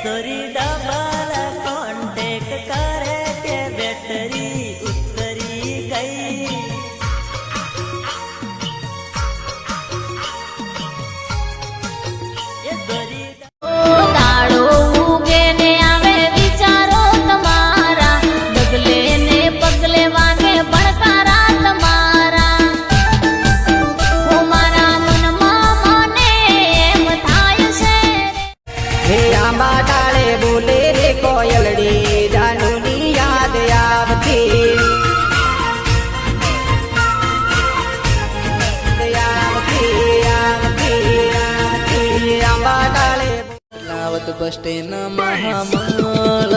sorry double contact કરે તે battery ઉતરી ગઈ એ સોરી તાળો ઉગે ને આવે વિચારો તમારા ડગલે ને પગલે વાગે ભણકારા તમારા હું મારા મનમાં મને એમ થાય છે હે આંબા ડાળે બોલે રે કોયલડી જાનુની યાદ આવતી આંબા ડાળે લાવત બસ સ્ટેન્ડ મહામલ